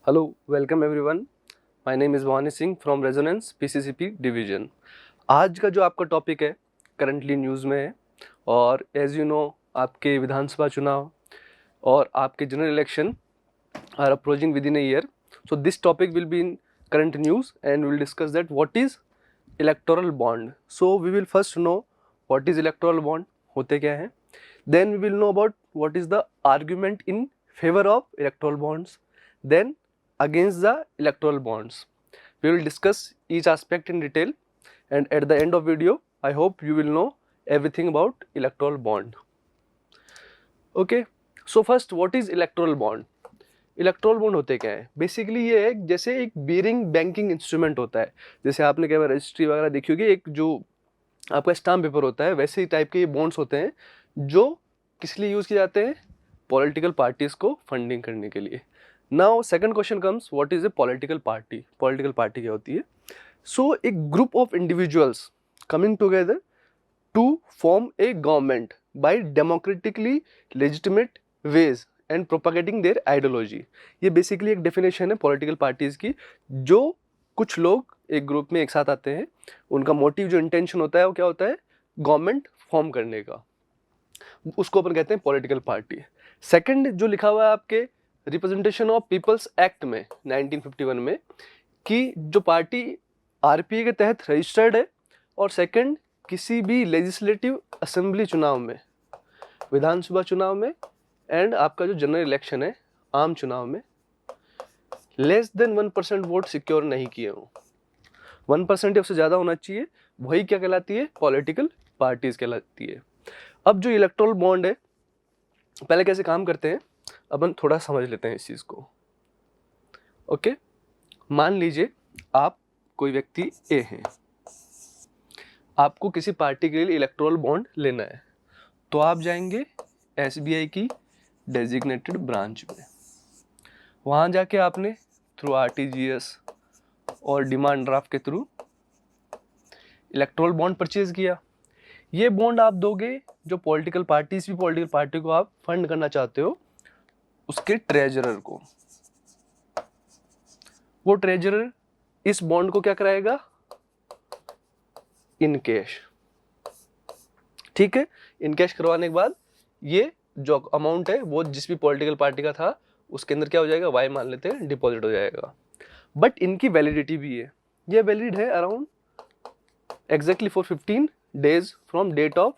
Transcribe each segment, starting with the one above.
Hello, welcome everyone. My name is Bhavani Singh from Resonance PCCP division. आज का जो आपका टॉपिक है करंटली न्यूज़ में है और एज यू नो आपके विधानसभा चुनाव और आपके general election are approaching within a year. So this topic will be in current news and we will discuss that what is electoral bond. So we will first know what is electoral bond, होते क्या हैं। Then we will know about what is the argument in favour of electoral bonds, then against the electoral bonds. We will discuss each aspect in detail, and at the end of video I hope you will know everything about electoral bond. Okay, so first what is electoral bond? Erectile bond होते क्या है? Basically ये है जैसे एक bearing banking instrument होता है। जैसे आपने कई बार रजिस्ट्री वगैरह देखी होगी, एक जो आपका स्टाम्प पेपर होता है, वैसे ही टाइप के ये बॉन्ड्स होते हैं जो किस लिए यूज़ किए जाते हैं? पॉलिटिकल पार्टीज़ को फंडिंग करने के लिए। Now second question comes, what is a political party? Political party क्या होती है? So a group of individuals coming together to form a government by democratically legitimate ways and propagating their ideology. ये basically एक definition है political parties की। जो कुछ लोग एक ग्रुप में एक साथ आते हैं, उनका मोटिव जो इंटेंशन होता है वो क्या होता है? गवर्नमेंट फॉर्म करने का, उसको अपन कहते हैं पॉलिटिकल पार्टी। सेकंड जो लिखा हुआ है आपके रिप्रेजेंटेशन ऑफ पीपल्स एक्ट में 1951 में, कि जो पार्टी आरपीए के तहत रजिस्टर्ड है और सेकंड किसी भी लेजिस्लेटिव असेंबली चुनाव में, विधानसभा चुनाव में एंड आपका जो जनरल इलेक्शन है आम चुनाव में, लेस देन 1% वोट सिक्योर नहीं किए हों, 1% या उससे ज़्यादा होना चाहिए, वही क्या कहलाती है? पॉलिटिकल पार्टीज कहलाती है। अब जो इलेक्टोरल बॉन्ड है पहले कैसे काम करते हैं अपन थोड़ा समझ लेते हैं इस चीज़ को। ओके, मान लीजिए आप कोई व्यक्ति ए हैं, आपको किसी पार्टी के लिए इलेक्टोरल बॉन्ड लेना है, तो आप जाएंगे एसबीआई की डेजिग्नेटेड ब्रांच में। वहाँ जाके आपने थ्रू आरटीजीएस और डिमांड ड्राफ्ट के थ्रू इलेक्टोरल बॉन्ड परचेज किया। ये बॉन्ड आप दोगे जो पॉलिटिकल पार्टीज भी पॉलिटिकल पार्टी को आप फंड करना चाहते हो, उसके ट्रेजरर को। वो ट्रेजरर इस बॉन्ड को क्या कराएगा? In cash. ठीक है, इन कैश करवाने के बाद ये जो अमाउंट है वो जिस भी पॉलिटिकल पार्टी का था उसके अंदर क्या हो जाएगा? वाई मान लेते हैं, डिपॉजिट हो जाएगा। बट इनकी वैलिडिटी भी है, ये वैलिड है around exactly for 15 days from date of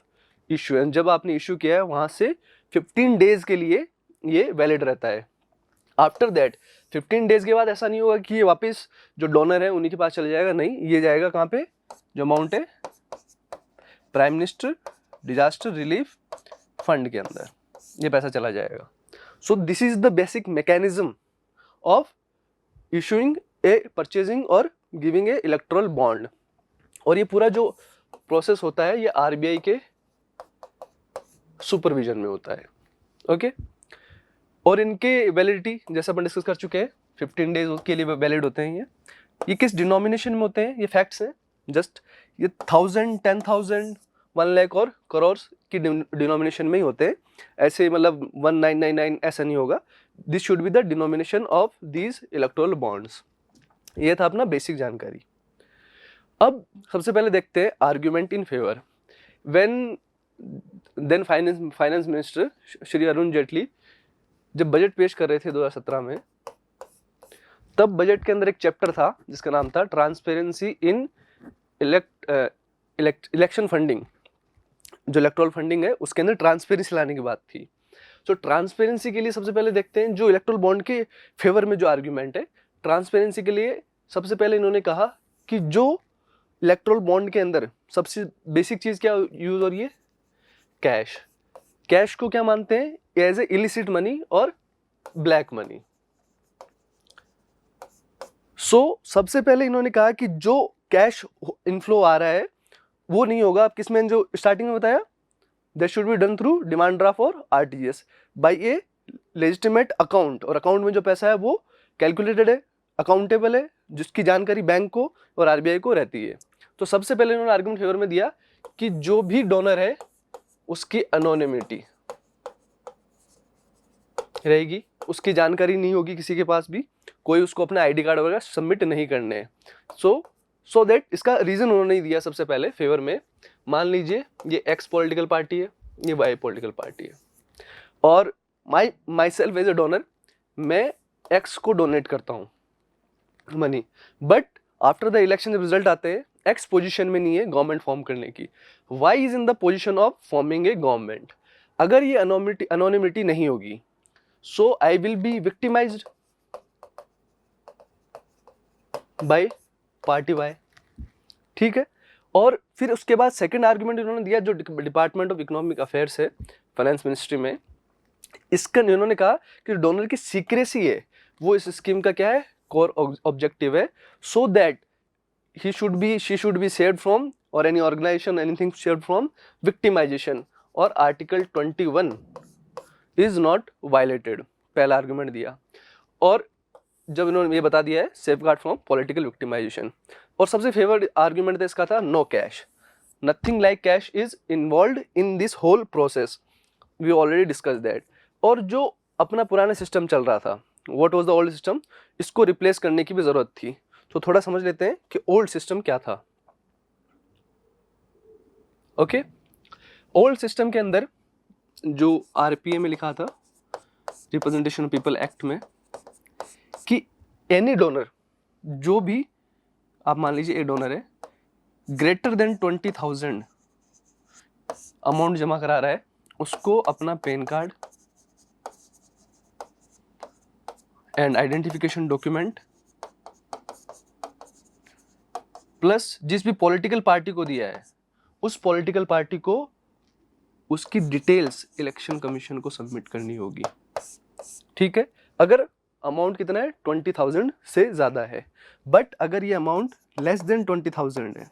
issuance. जब आपने इशू किया है वहां से 15 डेज के लिए ये वैलिड रहता है। आफ्टर दैट 15 डेज के बाद ऐसा नहीं होगा कि ये वापस जो डोनर है उन्हीं के पास चले जाएगा, नहीं, ये जाएगा कहाँ पे? जो अमाउंट है prime minister disaster relief fund के अंदर, ये पैसा चला जाएगा। सो this is the basic mechanism of issuing A purchasing और गिविंग ए इलेक्टोरल बॉन्ड। और ये पूरा जो प्रोसेस होता है ये आरबीआई के सुपरविजन में होता है। ओके, और इनके वैलिडिटी जैसा अपन डिस्कस कर चुके हैं, 15 डेज के लिए वैलिड होते हैं। ये किस डिनोमिनेशन में होते हैं? ये फैक्ट्स हैं जस्ट। ये 1000, 10,000, 1 लाख और करोड़ की डिनोमिनेशन में ही होते हैं। ऐसे मतलब 1999 ऐसा नहीं होगा। This should be the denomination of these electoral bonds. ये था अपना बेसिक जानकारी। अब सबसे पहले देखते हैं argument in favour. When then finance minister Shri Arun Jaitley जब बजट पेश कर रहे थे 2017 में, तब बजट के अंदर एक चैप्टर था जिसका नाम था ट्रांसपेरेंसी इन इलेक्शन फंडिंग। जो इलेक्टोरल फंडिंग है उसके अंदर ट्रांसपेरेंसी लाने की बात थी। तो ट्रांसपेरेंसी के लिए सबसे पहले देखते हैं जो इलेक्टोरल बॉन्ड के फेवर में जो आर्ग्यूमेंट है। ट्रांसपेरेंसी के लिए सबसे पहले इन्होंने कहा कि जो इलेक्टोरल बॉन्ड के अंदर सबसे बेसिक चीज क्या यूज हो रही है? कैश। कैश को क्या मानते हैं? एज ए इलिसिट मनी और ब्लैक मनी। सो सबसे पहले इन्होंने कहा कि जो कैश इनफ्लो आ रहा है वो नहीं होगा। अब किसमें जो स्टार्टिंग में बताया, that should be done through demand draft और आरटीजीएस बाय ए लेजिटिमेट अकाउंट। और अकाउंट में जो पैसा है वो कैलकुलेटेड है, अकाउंटेबल है, जिसकी जानकारी बैंक को और आरबीआई को रहती है। तो सबसे पहले इन्होंने आर्गुमेंट फेवर में दिया कि जो भी डोनर है उसकी एनोनिमिटी, रहेगी, उसकी जानकारी नहीं होगी किसी के पास भी, कोई उसको अपना आईडी कार्ड वगैरह सबमिट नहीं करने हैं। सो दैट इसका रीज़न उन्होंने दिया सबसे पहले फेवर में, मान लीजिए ये एक्स पॉलिटिकल पार्टी है, ये वाई पॉलिटिकल पार्टी है, और myself as a donor, मैं एक्स को डोनेट करता हूँ money, but after the election जब रिजल्ट आते हैं, एक्स पोजीशन में नहीं है गवर्नमेंट फॉर्म करने की, why is in the position of forming a government. अगर ये अनोनिमिटी नहीं होगी, so I will be victimized by party Y. ठीक है, और फिर उसके बाद सेकंड आर्गुमेंट इन्होंने दिया, जो डिपार्टमेंट ऑफ इकोनॉमिक अफेयर्स है फाइनेंस मिनिस्ट्री में, इसका इन्होंने कहा कि डोनर की सीक्रेसी है वो इस स्कीम का क्या है, कोर ऑब्जेक्टिव है, so that she should be saved from, और any organization anything saved from victimization, और आर्टिकल 21 इज नॉट वायलेटेड, पहला आर्गुमेंट दिया। और जब इन्होंने ये बता दिया है सेफगार्ड फ्रॉम पॉलिटिकल विक्टिमाइजेशन, और सबसे फेवर्ड आर्गुमेंट इसका था no cash, nothing like cash is involve in this whole process, we already discuss that. और जो अपना पुराना सिस्टम चल रहा था, what was the old system, इसको रिप्लेस करने की भी जरूरत थी। तो थोड़ा समझ लेते हैं कि ओल्ड सिस्टम क्या था। ओके, ओल्ड सिस्टम के अंदर जो आरपीए में लिखा था, रिप्रेजेंटेशन ऑफ पीपल एक्ट में, कि एनी डोनर, जो भी आप मान लीजिए ए डोनर है, ग्रेटर देन 20,000 अमाउंट जमा करा रहा है, उसको अपना pan card and identification document plus जिस भी पॉलिटिकल पार्टी को दिया है, उस पॉलिटिकल पार्टी को उसकी डिटेल्स इलेक्शन कमीशन को सबमिट करनी होगी। ठीक है, अगर अमाउंट कितना है, 20,000 से ज़्यादा है, बट अगर ये अमाउंट लेस देन 20,000 है,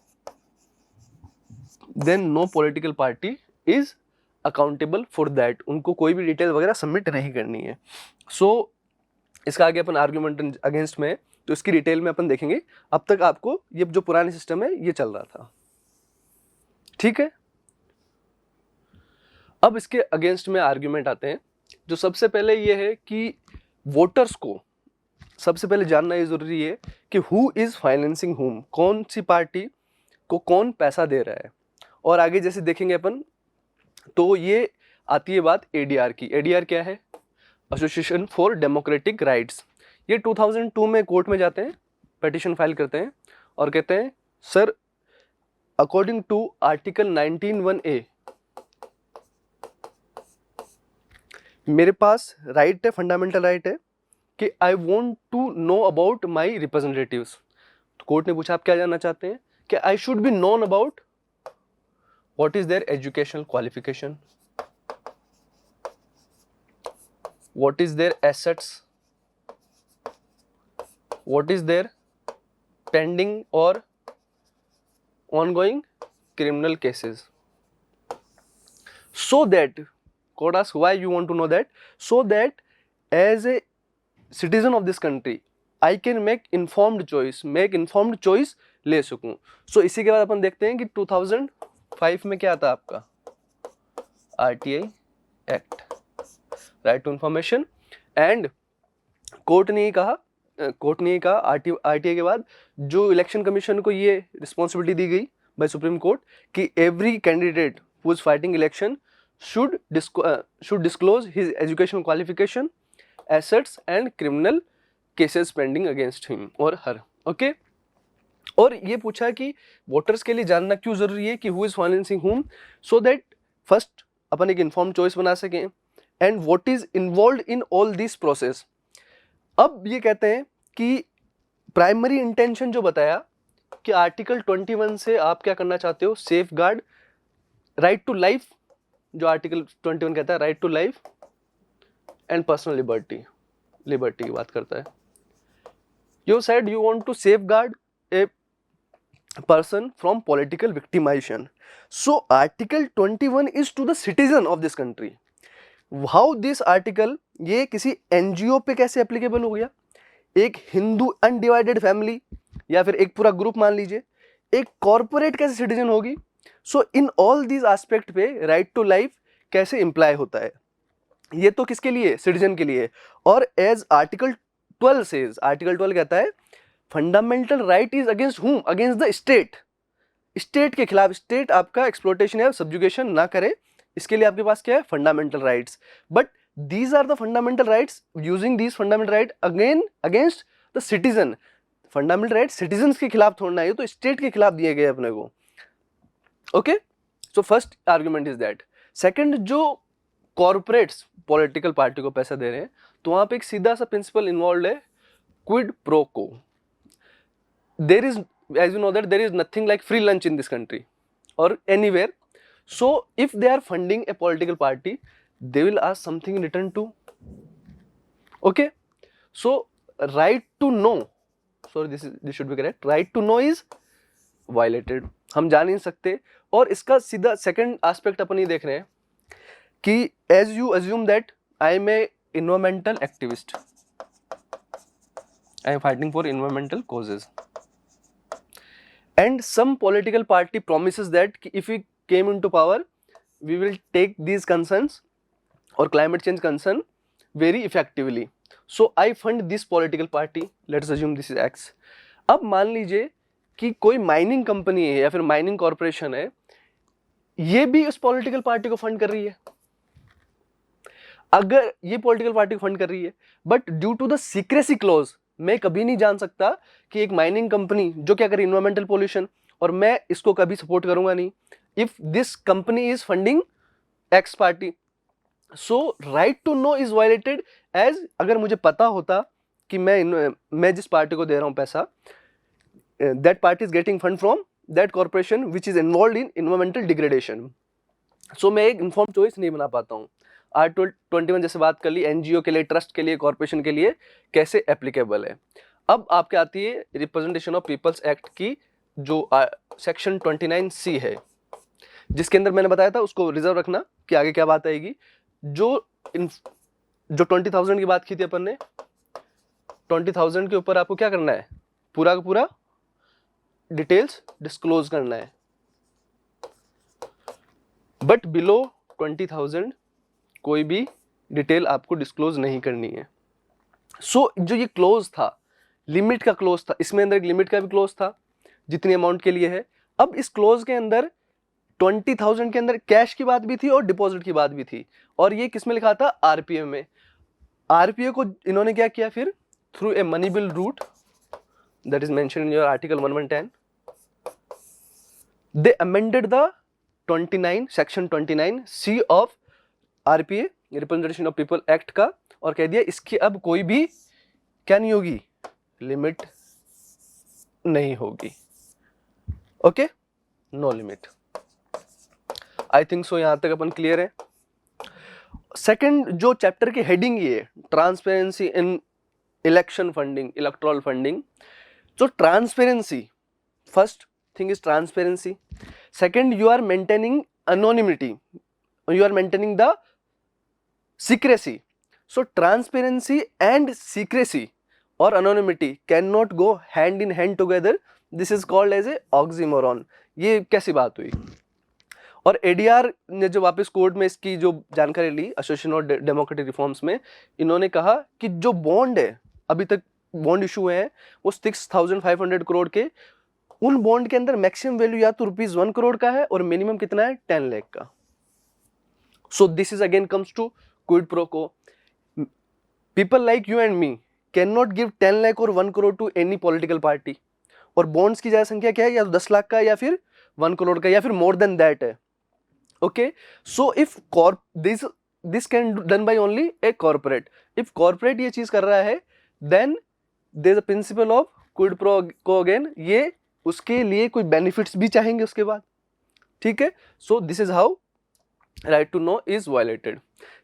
then no political party is accountable for that, उनको कोई भी डिटेल वगैरह सबमिट नहीं करनी है। सो इसका आगे अपन आर्ग्यूमेंट अगेंस्ट में, तो इसकी डिटेल में अपन देखेंगे। अब तक आपको ये जो पुराना सिस्टम है ये चल रहा था। ठीक है, अब इसके अगेंस्ट में आर्ग्यूमेंट आते हैं। जो सबसे पहले ये है कि वोटर्स को सबसे पहले जानना ये जरूरी है कि हु इज फाइनेंसिंग हुम, कौन सी पार्टी को कौन पैसा दे रहा है। और आगे जैसे देखेंगे अपन, तो ये आती है बात एडीआर की। एडीआर क्या है, एसोसिएशन फॉर डेमोक्रेटिक राइट्स। ये 2002 में कोर्ट में जाते हैं, पिटीशन फाइल करते हैं और कहते हैं sir according to article 19(1)(a) मेरे पास राइट है, फंडामेंटल राइट है कि I want to know about my representatives. तो कोर्ट ने पूछा आप क्या जानना चाहते हैं, कि I should be known about what is their educational qualification, what is their assets, what is their pending or ongoing criminal cases, so that court asks why you want to know that, so that as a citizen of this country I can make informed choice ले सकूं। सो इसी के बाद अपन देखते हैं कि 2005 में क्या आता है आपका RTI act, right to information. And court ने कहा आरटीआई के बाद जो इलेक्शन कमीशन को ये रिस्पॉन्सिबिलिटी दी गई बाय सुप्रीम कोर्ट कि every candidate who is fighting election should disclose his educational qualification, assets and criminal cases pending against him और हर। ओके, और ये पूछा कि वोटर्स के लिए जानना क्यों जरूरी है कि हु इज फाइनेंसिंग हुम, सो दैट फर्स्ट अपन एक इन्फॉर्म चॉइस बना सकें and what is involve in all this process. अब ये कहते हैं कि प्राइमरी इंटेंशन जो बताया कि आर्टिकल 21 से आप क्या करना चाहते हो, safeguard right to life, जो आर्टिकल 21 कहता है right to life and personal liberty की बात करता है। You said you want to safeguard a person from political victimisation, so article 21 is to the citizen of this country. How this article, ये किसी NGO पे कैसे applicable हो गया, एक हिंदू अनडिवाइडेड फैमिली या फिर एक पूरा ग्रुप मान लीजिए, एक कॉर्पोरेट कैसे सिटीजन होगी। सो इन ऑल दीज एस्पेक्ट पे राइट टू लाइफ कैसे इंप्लाई होता है। ये तो किसके लिए, सिटीजन के लिए। और एज आर्टिकल 12 सेज, आर्टिकल 12 कहता है फंडामेंटल राइट इज अगेंस्ट हुम, अगेंस्ट द स्टेट, स्टेट के खिलाफ, स्टेट आपका एक्सप्लोटेशन या सब्जुगेशन ना करे, इसके लिए आपके पास क्या है, fundamental rights. But these are the fundamental rights, using these fundamental right again against the citizen. Fundamental right citizens के खिलाफ थोड़ा है, तो स्टेट के खिलाफ दिए गए अपने को। Okay, so first argument is that. Second, जो कॉर्पोरेट्स पॉलिटिकल पार्टी को पैसा दे रहे हैं, तो वहां पे एक सीधा सा प्रिंसिपल इन्वॉल्व है, quid pro quo. There is, as you know that there is nothing like free lunch in this country or anywhere, so if they are funding a political party, they will ask something in return too. Okay, so right to know, sorry this should be correct, right to know is violated, हम जा नहीं सकते। और इसका सीधा second aspect अपन ये देख रहे हैं कि as you assume that I am a environmental activist, I am fighting for environmental causes, and some political party promises that if we came into power we will take these concerns or climate change concern very effectively, so I fund this political party, let's assume this is X। अब मान लीजिए कि कोई mining company है या फिर mining corporation है, ये भी उस पॉलिटिकल पार्टी को फंड कर रही है। अगर ये पॉलिटिकल पार्टी को फंड कर रही है, but due to the secrecy clause, मैं कभी नहीं जान सकता कि एक माइनिंग कंपनी जो क्या करे इन्वायरमेंटल पोल्यूशन, और मैं इसको कभी सपोर्ट करूंगा नहीं। If this company is funding X party, so right to know is violated. As अगर मुझे पता होता कि मैं जिस पार्टी को दे रहा हूं पैसा, that party is getting fund from that corporation which is involve in environmental degradation, so मैं एक इन्फॉर्म चॉइस नहीं बना पाता हूँ। आर्टिकल 21 जैसे बात कर ली, एनजीओ के लिए, ट्रस्ट के लिए, कॉर्पोरेशन के लिए कैसे एप्लीकेबल है। अब आपके आती है रिप्रेजेंटेशन ऑफ पीपल्स एक्ट की जो सेक्शन 29C है, जिसके अंदर मैंने बताया था, उसको रिजर्व रखना कि आगे क्या बात आएगी। जो 20,000 की बात की थी अपन ने, 20,000 के ऊपर आपको क्या करना है, पूरा का पूरा डिटेल्स डिस्क्लोज करना है, बट बिलो 20,000 कोई भी डिटेल आपको डिस्क्लोज नहीं करनी है। सो जो ये क्लोज था, लिमिट का क्लोज था, इसमें अंदर एक लिमिट का भी क्लोज था जितनी अमाउंट के लिए है। अब इस क्लोज के अंदर 20,000 के अंदर कैश की बात भी थी और डिपॉजिट की बात भी थी, और ये किस में लिखा था, आरपीए में। आरपीए को इन्होंने क्या किया फिर, through a money bill route that is mention in your article 1110, they amended the 29 section 29C of RPA representation of people act का, और कह दिया इसकी अब कोई भी क्या नहीं होगी, लिमिट नहीं होगी। Okay, no limit. I think so, यहां तक अपन क्लियर है। सेकंड जो चैप्टर की हेडिंग ये है, transparency in election funding, electoral funding. तो transparency, first thing is transparency. Second, you are maintaining anonymity, you are maintaining the secrecy. So transparency and secrecy or anonymity cannot go hand in hand together. This is called as a oxymoron. ये कैसी बात हुई। और ADR ने जो वापस court में इसकी जो जानकारी ली, एसोसिएशन ऑफ डेमोक्रेटिक रिफॉर्म्स में, इन्होंने कहा कि जो बॉन्ड है, अभी तक बॉन्ड इशू हुए हैं वो 6,500 करोड़ के, उन बॉन्ड के अंदर मैक्सिमम वैल्यू या तो ₹1 करोड़ का है और मिनिमम कितना है, 10 लाख का। So this is again comes to quid pro quo. People like you and me can not give 10 lakh और 1 crore to any political party, और बॉन्ड्स की ज्यादा संख्या क्या है, या तो 10 लाख का या फिर 1 करोड़ का या फिर मोर देन दैट है। Okay, so if this can done by only a corporate. If corporate ये चीज कर रहा है, then there is a principle of quid pro quo, again ये उसके लिए कोई बेनिफिट्स भी चाहेंगे उसके बाद। ठीक है, so this is how right to know is violated.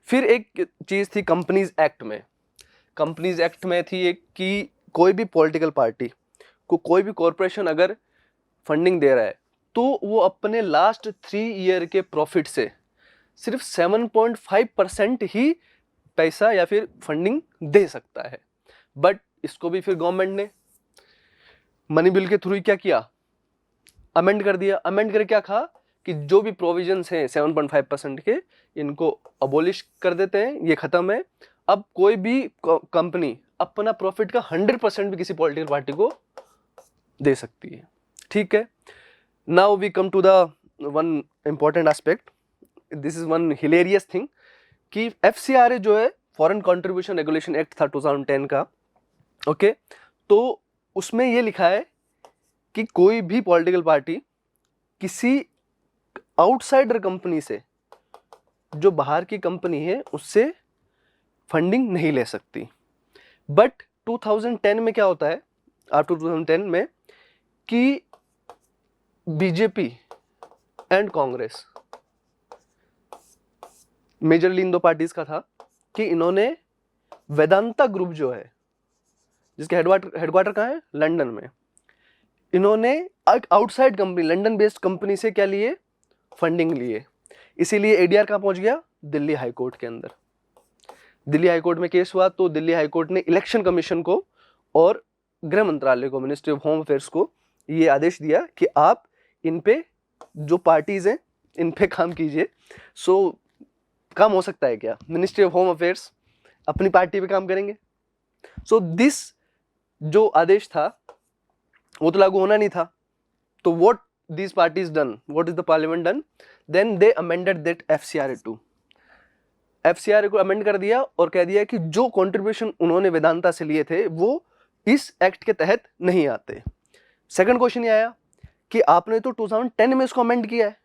फिर एक चीज थी कंपनीज एक्ट में, कंपनीज एक्ट में थी एक कि कोई भी पॉलिटिकल पार्टी को कोई भी कॉरपोरेशन अगर फंडिंग दे रहा है, तो वो अपने लास्ट 3 ईयर के प्रॉफिट से सिर्फ 7.5% ही पैसा या फिर फंडिंग दे सकता है। बट इसको भी फिर गवर्नमेंट ने मनी बिल के थ्रू क्या किया, अमेंड कर दिया। अमेंड करके क्या कहा कि जो भी प्रोविजंस हैं 7.5% के, इनको अबोलिश कर देते हैं, ये खत्म है। अब कोई भी कंपनी अपना प्रॉफिट का 100% भी किसी पॉलिटिकल पार्टी को दे सकती है, ठीक है। Now we come to the one important aspect, this is one hilarious thing कि FCRA जो है फॉरेन कंट्रीब्यूशन रेगुलेशन एक्ट था 2010 का, ओके। तो उसमें ये लिखा है कि कोई भी पॉलिटिकल पार्टी किसी आउटसाइडर कंपनी से, जो बाहर की कंपनी है, उससे फंडिंग नहीं ले सकती। बट 2010 में क्या होता है, आफ्टर 2010 में, कि BJP and Congress, majorly in दो पार्टीज का था कि इन्होंने वेदांता ग्रुप जो है, जिसके हेडक्वार्टर कहाँ है, लंदन में, इन्होंने एक outside company, London based company से क्या लिए, फंडिंग लिए। इसीलिए ADR कहाँ पहुंच गया, दिल्ली हाई कोर्ट के अंदर। दिल्ली हाई कोर्ट में केस हुआ तो दिल्ली हाई कोर्ट ने इलेक्शन कमीशन को और गृह मंत्रालय को, मिनिस्ट्री ऑफ होम अफेयर्स को, ये आदेश दिया कि आप इन पे जो पार्टीज हैं इन पे काम कीजिए। सो काम हो सकता है क्या, मिनिस्ट्री ऑफ होम अफेयर्स अपनी पार्टी पे काम करेंगे? सो दिस जो आदेश था वो तो लागू होना नहीं था। तो what these parties done, what is the parliament done, then they amended that FCRA 2, FCRA को अमेंड कर दिया और कह दिया कि जो कंट्रीब्यूशन उन्होंने वेदांता से लिए थे वो इस एक्ट के तहत नहीं आते। सेकंड क्वेश्चन ये आया कि आपने तो 2010 में इसको अमेंड किया है,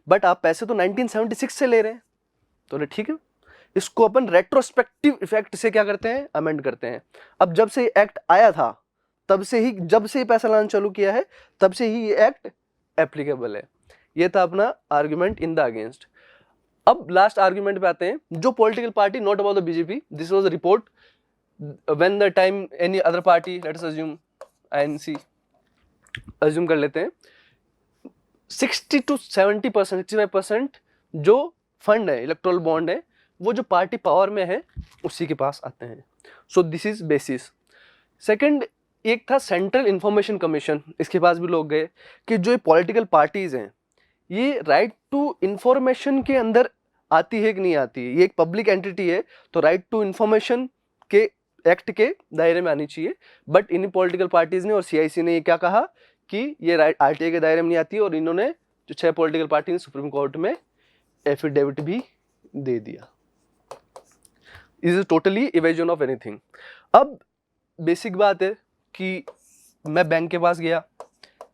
बट आप पैसे तो 1976 से ले रहे हैं। तो ठीक है, इसको अपन रेट्रोस्पेक्टिव इफेक्ट से क्या करते हैं, अमेंड करते हैं। अब जब से एक्ट आया था तब से ही, जब से पैसा लाना चालू किया है तब से ही ये एक्ट एप्लीकेबल है। ये था अपना आर्गुमेंट इन द अगेंस्ट। अब लास्ट आर्गुमेंट पे आते हैं, जो political party, not about the BJP, this was a report when the time any other party, let's assume INC, assume कर लेते हैं, 60 to 70%, 65% जो फंड है, इलेक्टोरल बॉन्ड है, वो जो पार्टी पावर में है उसी के पास आते हैं। सो दिस इज बेसिस। सेकंड, एक था सेंट्रल इंफॉर्मेशन कमीशन, इसके पास भी लोग गए कि जो पॉलिटिकल पार्टीज हैं ये राइट टू इंफॉर्मेशन के अंदर आती है कि नहीं आती है। ये एक पब्लिक एंटिटी है तो राइट टू इंफॉर्मेशन के एक्ट के दायरे में आनी चाहिए। बट इन पॉलिटिकल पार्टीज ने और CIC ने ये क्या कहा कि ये राइट RTI के दायरे में नहीं आती है, और इन्होंने जो 6 पॉलिटिकल पार्टी ने सुप्रीम कोर्ट में एफिडेविट भी दे दिया। Is totally evasion of anything. अब बेसिक बात है कि मैं बैंक के पास गया,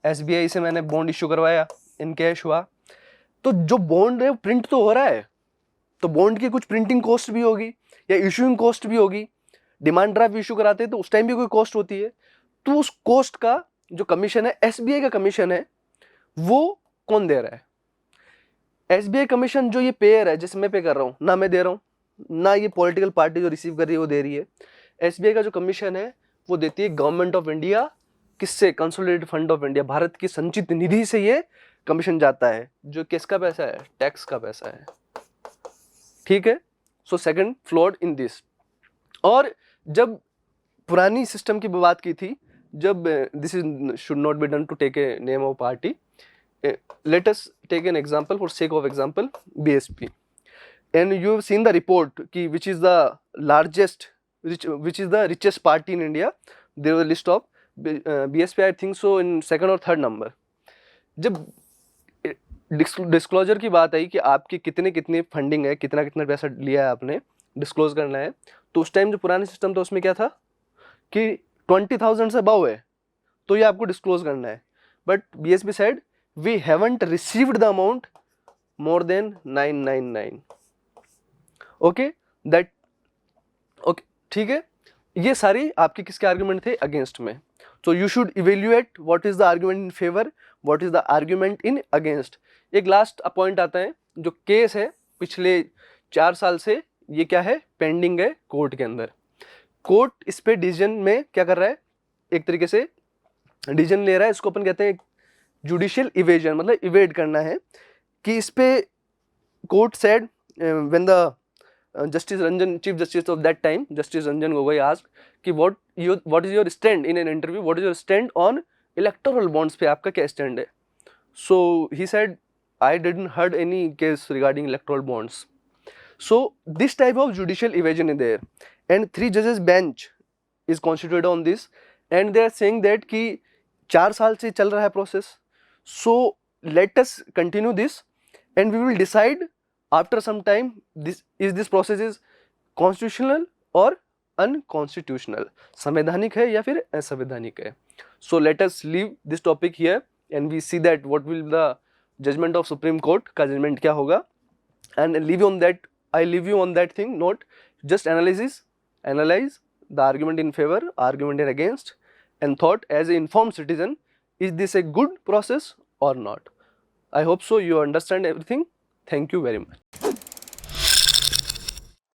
SBI से मैंने बॉन्ड इश्यू करवाया, इन कैश हुआ, तो जो बॉन्ड है प्रिंट तो हो रहा है, तो बॉन्ड की कुछ प्रिंटिंग कॉस्ट भी होगी या इशूइंग कॉस्ट भी होगी। डिमांड ड्राफ्ट इशू कराते हैं तो उस टाइम भी कोई कॉस्ट होती है। तो उस कॉस्ट का जो कमीशन है, SBI का कमीशन है, वो कौन दे रहा है? SBI कमीशन जो ये पेयर है, जैसे मैं पे कर रहा हूँ, ना मैं दे रहा हूँ, ना ये पॉलिटिकल पार्टी जो रिसीव कर रही है वो दे रही है। SBI का जो कमीशन है वो देती है गवर्नमेंट ऑफ इंडिया। किससे? Consolidated fund of India, Bharat की संचित निधि से ये कमीशन जाता है, जो किसका पैसा है? टैक्स का पैसा है, ठीक है। So second flawed in this. और जब पुरानी सिस्टम की बात की थी, जब this is should not be done to take a name of party, let us take an example for sake of example, BSP, and you have seen the report कि which is the largest, which is the richest party in India. There was a list of BSP, I think so in second or third number. जब disclosure की बात आई कि आपकी कितने कितनी funding है, कितना कितना पैसा लिया है आपने, डिस्क्लोज करना है, तो उस टाइम जो पुराना सिस्टम था उसमें क्या था कि 20,000 से अबव है तो ये आपको डिस्क्लोज करना है। But BSP said we haven't received the amount more than 999. Okay, that okay, ठीक है। ये सारी आपके किसके आर्गुमेंट थे? अगेंस्ट में। So you should evaluate what is the argument in favour, what is the argument in against. एक last point आता है, जो केस है पिछले 4 साल से, ये क्या है? पेंडिंग है कोर्ट के अंदर। कोर्ट इस पे डिसीजन में क्या कर रहा है? एक तरीके से डिसीजन ले रहा है, इसको अपन कहते हैं जुडिशियल इवेजन, मतलब इवेड करना है कि इस पे court said when the Justice Ranjan, Chief Justice of that time, Justice Ranjan Gogoi asked कि what is your stand in an interview, what is your stand on electoral bonds पे आपका क्या stand है? So he said I didn't heard any case regarding electoral bonds. So this type of judicial evasion is there, and 3 judges bench is constituted on this, and they are saying that कि 4 साल से चल रहा है process. So let us continue this, and we will decide after some time this process is constitutional or unconstitutional, संवैधानिक है या फिर असंवैधानिक है. So let us leave this topic here and we see that what will the judgment of Supreme Court का judgment क्या होगा, and I leave you on that thing note. Just analyze the argument in favor, argument in against, and thought as an informed citizen, is this a good process or not. I hope so you understand everything. Thank you very much.